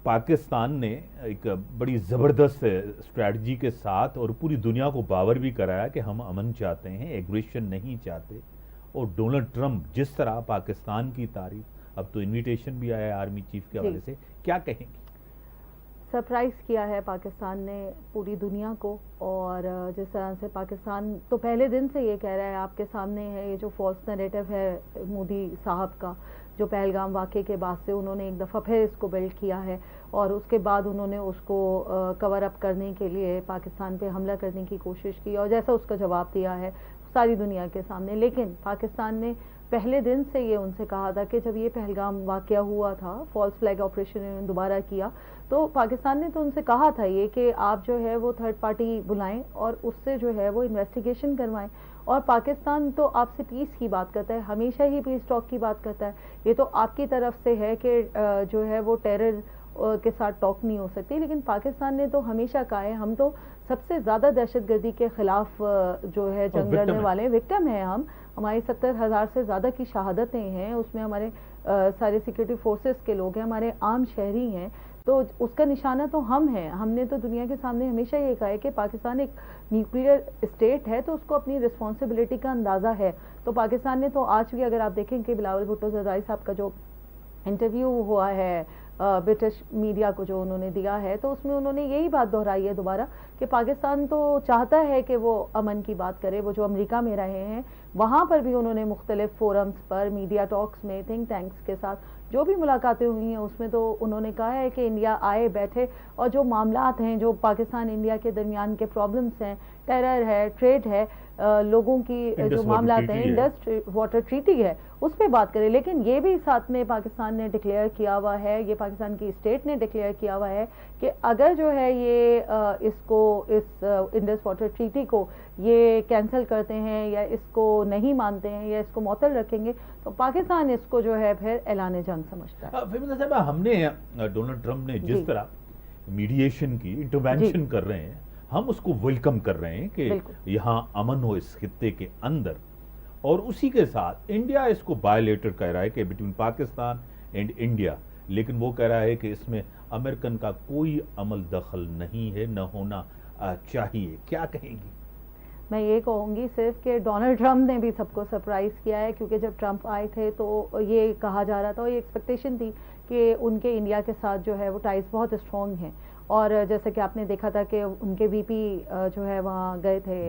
पाकिस्तान ने एक बड़ी ज़बरदस्त स्ट्रैटेजी के साथ और पूरी दुनिया को बावर भी कराया कि हम अमन चाहते हैं, एग्रेशन नहीं चाहते। और डोनाल्ड ट्रंप जिस तरह पाकिस्तान की तारीफ, अब तो इनविटेशन भी आया है आर्मी चीफ के हवाले से, क्या कहेंगे? सरप्राइज़ किया है पाकिस्तान ने पूरी दुनिया को। और जिस तरह से पाकिस्तान तो पहले दिन से ये कह रहा है, आपके सामने है ये जो फॉल्स नैरेटिव है मोदी साहब का, जो पहलगाम वाक़े के बाद से उन्होंने एक दफ़ा फिर इसको बिल्ड किया है और उसके बाद उन्होंने उसको कवर अप करने के लिए पाकिस्तान पे हमला करने की कोशिश की और जैसा उसका जवाब दिया है सारी दुनिया के सामने। लेकिन पाकिस्तान ने पहले दिन से ये उनसे कहा था कि जब ये पहलगाम वाक़या हुआ था, फॉल्स फ्लैग ऑपरेशन इन्होंने दोबारा किया, तो पाकिस्तान ने तो उनसे कहा था ये कि आप जो है वो थर्ड पार्टी बुलाएं और उससे जो है वो इन्वेस्टिगेशन करवाएं। और पाकिस्तान तो आपसे पीस की बात करता है, हमेशा ही पीस टॉक की बात करता है। ये तो आपकी तरफ से है कि जो है वो टेरर के साथ टॉक नहीं हो सकती, लेकिन पाकिस्तान ने तो हमेशा कहा है हम तो सबसे ज़्यादा दहशतगर्दी के खिलाफ जो है जंग लड़ने वाले विक्टिम हैं। हम हमारी 70,000 से ज़्यादा की शहादतें हैं, उसमें हमारे सारे सिक्योरिटी फोर्सेस के लोग हैं, हमारे आम शहरी हैं, तो उसका निशाना तो हम हैं। हमने तो दुनिया के सामने हमेशा ये कहा है कि पाकिस्तान एक न्यूक्लियर स्टेट है तो उसको अपनी रिस्पॉन्सिबिलिटी का अंदाज़ा है। तो पाकिस्तान ने तो आज भी, अगर आप देखें कि बिलावल भुट्टो ज़रदारी साहब का जो इंटरव्यू हुआ है ब्रिटिश मीडिया को जो उन्होंने दिया है, तो उसमें उन्होंने यही बात दोहराई है दोबारा कि पाकिस्तान तो चाहता है कि वो अमन की बात करे। वो जो अमेरिका में रहे हैं वहाँ पर भी उन्होंने मुख्तलिफ फोरम्स पर, मीडिया टॉक्स में, थिंक टैंक्स के साथ जो भी मुलाकातें हुई हैं उसमें तो उन्होंने कहा है कि इंडिया आए, बैठे और जो मामलात हैं, जो पाकिस्तान इंडिया के दरमियान के प्रॉब्लम्स हैं, टेरर है, ट्रेड है, लोगों की जो मामलात हैं, इंडस वाटर ट्रीटी है, उस पर बात करें। लेकिन ये भी साथ में पाकिस्तान ने डिक्लेयर किया हुआ है, ये पाकिस्तान की स्टेट ने डिक्लेयर किया हुआ है कि अगर जो है ये इस इंडस वाटर ट्रीटी को ये कैंसिल करते हैं या इसको नहीं मानते हैं या इसको मुअत्तल रखेंगे तो पाकिस्तान इसको जो है फिर ऐलान जंग समझता है। फेमिना साहब, हमने डोनाल्ड ट्रंप ने जिस तरह मीडिएशन की, इंटरवेंशन कर रहे हैं, हम उसको वेलकम कर रहे हैं कि यहाँ अमन हो इस खित्ते के अंदर, और उसी के साथ इंडिया इसको वायलेटर कह रहा है कि बिटवीन पाकिस्तान एंड इंडिया, लेकिन वो कह रहा है कि इसमें अमेरिकन का कोई अमल दखल नहीं है, न होना चाहिए। क्या कहेंगी? मैं ये कहूँगी सिर्फ कि डोनाल्ड ट्रंप ने भी सबको सरप्राइज़ किया है, क्योंकि जब ट्रंप आए थे तो ये कहा जा रहा था और ये एक्सपेक्टेशन थी कि उनके इंडिया के साथ जो है वो टाइज बहुत स्ट्रॉन्ग हैं। और जैसे कि आपने देखा था कि उनके वीपी जो है वहाँ गए थे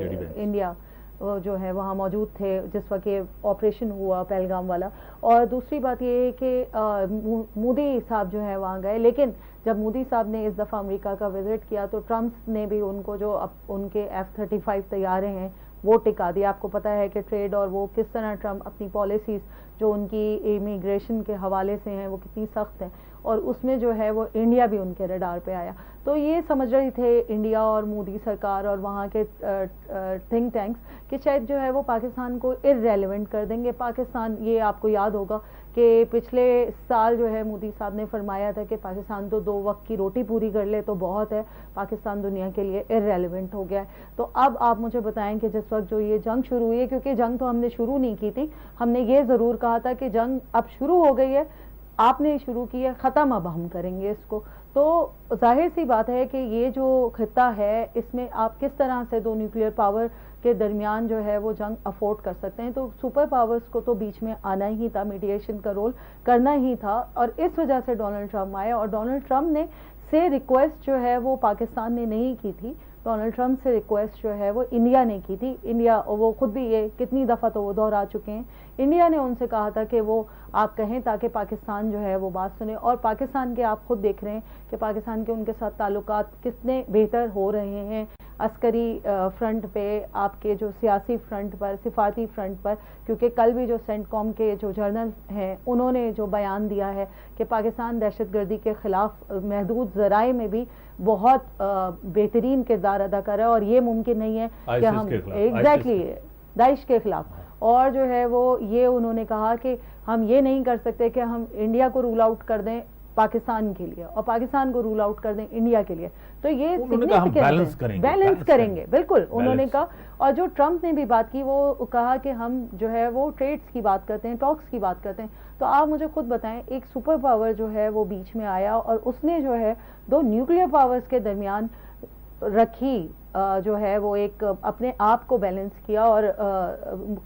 इंडिया, जो है वहाँ मौजूद थे जिस वक्त ये ऑपरेशन हुआ पहलगाम वाला। और दूसरी बात ये है कि मोदी साहब जो है वहाँ गए, लेकिन जब मोदी साहब ने इस दफ़ा अमेरिका का विज़िट किया तो ट्रंप ने भी उनको जो उनके F-35 तैयारे हैं वो टिका दिया। आपको पता है कि ट्रेड और वो किस तरह ट्रंप अपनी पॉलिसीज़ जो उनकी इमिग्रेशन के हवाले से हैं वो कितनी सख्त हैं, और उसमें जो है वो इंडिया भी उनके रडार पे आया। तो ये समझ रहे थे इंडिया और मोदी सरकार और वहाँ के थिंक टैंक्स कि शायद जो है वो पाकिस्तान को इररेलेवेंट कर देंगे। पाकिस्तान, ये आपको याद होगा कि पिछले साल जो है मोदी साहब ने फरमाया था कि पाकिस्तान तो 2 वक्त की रोटी पूरी कर ले तो बहुत है, पाकिस्तान दुनिया के लिए इररेलेवेंट हो गया है। तो अब आप मुझे बताएं कि जिस वक्त जो ये जंग शुरू हुई है, क्योंकि जंग तो हमने शुरू नहीं की थी, हमने ये ज़रूर कहा था कि जंग अब शुरू हो गई है, आपने शुरू की है, ख़त्म अब हम करेंगे इसको। तो जाहिर सी बात है कि ये जो खित्ता है इसमें आप किस तरह से दो न्यूक्लियर पावर के दरमियान जो है वो जंग अफोर्ड कर सकते हैं। तो सुपर पावर्स को तो बीच में आना ही था, मीडिएशन का रोल करना ही था, और इस वजह से डोनाल्ड ट्रंप आए। और डोनाल्ड ट्रंप ने से रिक्वेस्ट जो है वो पाकिस्तान ने नहीं की थी, डोनाल्ड ट्रंप से रिक्वेस्ट जो है वो इंडिया ने की थी। इंडिया, वो खुद भी ये कितनी दफ़ा तो वो दोहरा चुके हैं, इंडिया ने उनसे कहा था कि वो आप कहें ताकि पाकिस्तान जो है वो बात सुने। और पाकिस्तान के आप खुद देख रहे हैं कि पाकिस्तान के उनके साथ ताल्लुकात कितने बेहतर हो रहे हैं, अस्करी फ्रंट पे, आपके जो सियासी फ्रंट पर, सिफारती फ्रंट पर। क्योंकि कल भी जो सेंटकॉम के जो जर्नल हैं उन्होंने जो बयान दिया है कि पाकिस्तान दहशतगर्दी के ख़िलाफ़ महदूद ज़राए में भी बहुत बेहतरीन किरदार अदा कर रहा है, और ये मुमकिन नहीं है कि हम एग्जैक्टली दाइश के खिलाफ। और जो है वो ये उन्होंने कहा कि हम ये नहीं कर सकते कि हम इंडिया को रूल आउट कर दें पाकिस्तान के लिए और पाकिस्तान को रूल आउट कर दें इंडिया के लिए। तो ये बैलेंस करेंगे बिल्कुल उन्होंने कहा। और जो ट्रंप ने भी बात की, वो कहा कि हम जो है वो ट्रेड्स की बात करते हैं, टॉक्स की बात करते हैं। तो तो आप मुझे खुद बताएं, एक सुपर पावर जो है वो बीच में आया और उसने जो है दो न्यूक्लियर पावर्स के दरमियान रखी जो है वो एक अपने आप को बैलेंस किया और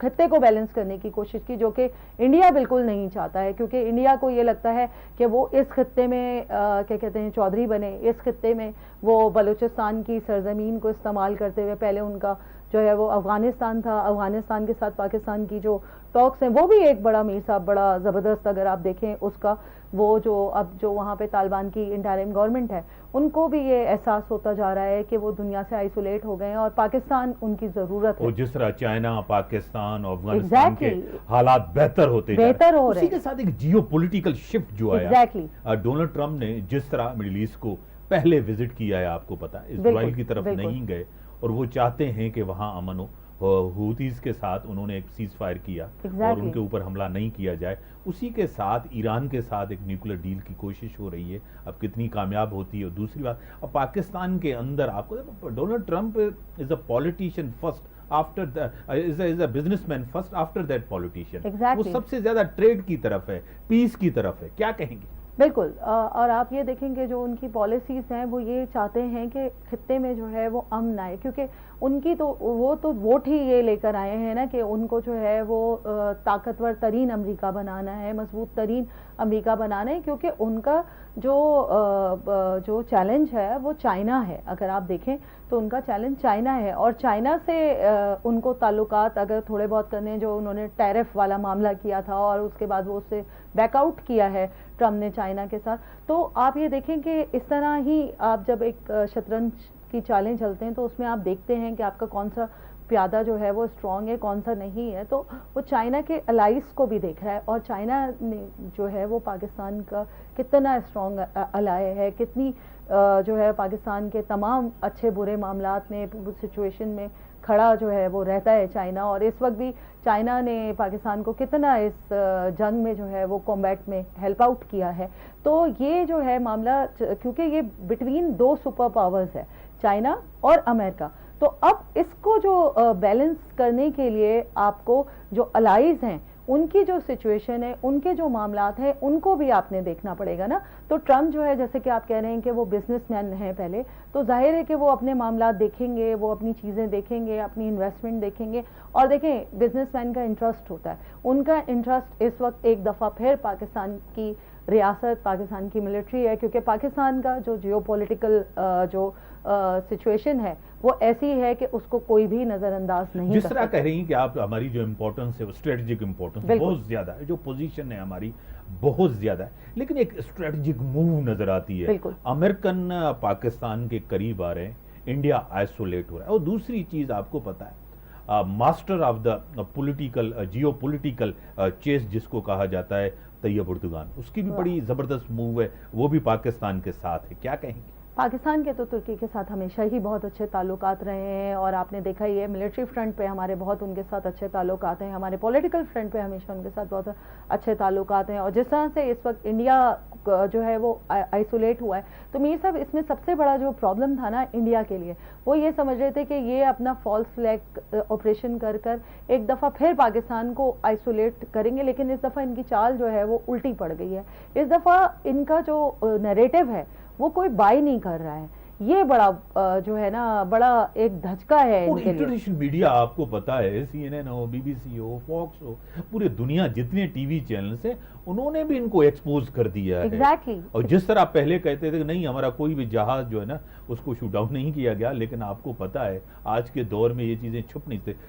खत्ते को बैलेंस करने की कोशिश की, जो कि इंडिया बिल्कुल नहीं चाहता है, क्योंकि इंडिया को ये लगता है कि वो इस खत्ते में क्या कहते हैं चौधरी बने, इस खत्ते में वो बलूचिस्तान की सरजमीन को इस्तेमाल करते हुए, पहले उनका जो है वो अफगानिस्तान था, अफगानिस्तान के साथ पाकिस्तान की जो टॉक्स हैं वो भी एक बड़ा मीर साहब बड़ा ज़बरदस्त, अगर आप देखें उसका वो जो अब जो वहाँ पे तालिबान की इंटरिम गवर्नमेंट है उनको भी ये एहसास होता जा रहा है कि वो दुनिया से आइसोलेट हो गए हैं और पाकिस्तान उनकी ज़रूरत है। और जिस तरह चाइना, पाकिस्तान और अफगानिस्तान के हालात बेहतर हो रहे हैं, उसी के साथ एक जियो पॉलिटिकल शिफ्ट जो आया, डोनाल्ड ट्रंप ने जिस तरह मिडिल ईस्ट को पहले विजिट किया है, आपको पता है इजराइल की तरफ नहीं गए और वो चाहते हैं कि वहां अमन हो। हूतीज के साथ उन्होंने एक सीज फायर किया और उनके ऊपर हमला नहीं किया जाए। उसी के साथ ईरान के साथ एक न्यूक्लियर डील की कोशिश हो रही है, अब कितनी कामयाब होती है। और दूसरी बात, अब पाकिस्तान के अंदर आपको Donald Trump is a politician first after is a businessman first after that politician. वो सबसे ज्यादा ट्रेड की तरफ है, पीस की तरफ है। क्या कहेंगे? बिल्कुल, और आप ये देखेंगे जो उनकी पॉलिसीज़ हैं वो ये चाहते हैं कि खित्ते में जो है वो अमन आए, क्योंकि उनकी तो वो तो वोट ही ये लेकर आए हैं ना कि उनको जो है वो ताकतवर तरीन अमेरिका बनाना है, मजबूत तरीन अमेरिका बनाना है, क्योंकि उनका जो चैलेंज है वो चाइना है। अगर आप देखें तो उनका चैलेंज चाइना है और चाइना से उनको ताल्लुकात अगर थोड़े बहुत करने, जो उन्होंने टैरिफ वाला मामला किया था और उसके बाद वो उससे बैकआउट किया है ट्रम्प ने चाइना के साथ, तो आप ये देखें कि इस तरह ही आप जब एक शतरंज की चालें चलते हैं तो उसमें आप देखते हैं कि आपका कौन सा प्यादा जो है वो स्ट्रांग है, कौन सा नहीं है। तो वो चाइना के अलाइज को भी देख रहा है और चाइना ने जो है वो पाकिस्तान का कितना स्ट्रांग अलाय है, कितनी जो है पाकिस्तान के तमाम अच्छे बुरे मामलात में, सिचुएशन में खड़ा जो है वो रहता है चाइना। और इस वक्त भी चाइना ने पाकिस्तान को कितना इस जंग में जो है वो कॉम्बैट में हेल्प आउट किया है। तो ये जो है मामला, क्योंकि ये बिटवीन दो सुपर पावर्स है, चाइना और अमेरिका, तो अब इसको जो बैलेंस करने के लिए आपको जो अलाइज हैं उनकी जो सिचुएशन है, उनके जो मामलात हैं, उनको भी आपने देखना पड़ेगा ना। तो ट्रम्प जो है, जैसे कि आप कह रहे हैं कि वो बिजनेसमैन हैं पहले, तो जाहिर है कि वो अपने मामलात देखेंगे, वो अपनी चीज़ें देखेंगे, अपनी इन्वेस्टमेंट देखेंगे। और देखें, बिजनेसमैन का इंटरेस्ट होता है, उनका इंटरेस्ट इस वक्त एक दफ़ा फिर पाकिस्तान की रियासत, पाकिस्तान की मिलिट्री है, क्योंकि पाकिस्तान का जो जियोपॉलिटिकल जो सिचुएशन है वो ऐसी है कि उसको कोई भी नजरअंदाज नहीं जिस तरह कह रही हैं कि आप, हमारी जो इम्पोर्टेंस है वो स्ट्रेटेजिक इम्पोर्टेंस बहुत ज्यादा है, जो पोजीशन है हमारी बहुत ज्यादा है, लेकिन एक स्ट्रेटेजिक मूव नजर आती है। अमेरिकन पाकिस्तान के करीब आ रहे हैं, इंडिया आइसोलेट हो रहा है। और दूसरी चीज आपको पता है, master of the political geopolitical chess जिसको कहा जाता है, तैयब उर्दुगान, उसकी भी बड़ी जबरदस्त मूव है, वो भी पाकिस्तान के साथ है। क्या कहेंगे? पाकिस्तान के तो तुर्की के साथ हमेशा ही बहुत अच्छे ताल्लुकात रहे हैं और आपने देखा ही है, मिलिट्री फ्रंट पे हमारे बहुत उनके साथ अच्छे ताल्लुकात हैं, हमारे पॉलिटिकल फ्रंट पे हमेशा उनके साथ बहुत अच्छे ताल्लुकात हैं। और जिस तरह से इस वक्त इंडिया जो है वो आइसोलेट हुआ है, तो मीर साहब इसमें सबसे बड़ा जो प्रॉब्लम था ना इंडिया के लिए, वो ये समझ रहे थे कि ये अपना फॉल्स फ्लैग ऑपरेशन कर कर एक दफ़ा फिर पाकिस्तान को आइसोलेट करेंगे, लेकिन इस दफ़ा इनकी चाल जो है वो उल्टी पड़ गई है। इस दफ़ा इनका जो नैरेटिव है वो कोई बाय नहीं कर रहा है। ये बड़ा जो है ना, बड़ा एक धचका है इनके लिए। इंटरनेशनल मीडिया, आपको पता है, CNN हो, BBC हो, फॉक्स हो, पूरी दुनिया जितने टीवी चैनल्स हैं उन्होंने भी इनको एक्सपोज कर दिया है। और जिस तरह पहले कहते थे कि नहीं हमारा कोई भी जहाज जो है ना उसको शूट आउट नहीं किया गया, लेकिन आपको पता है आज के दौर में ये चीजें छुप नहीं सकती।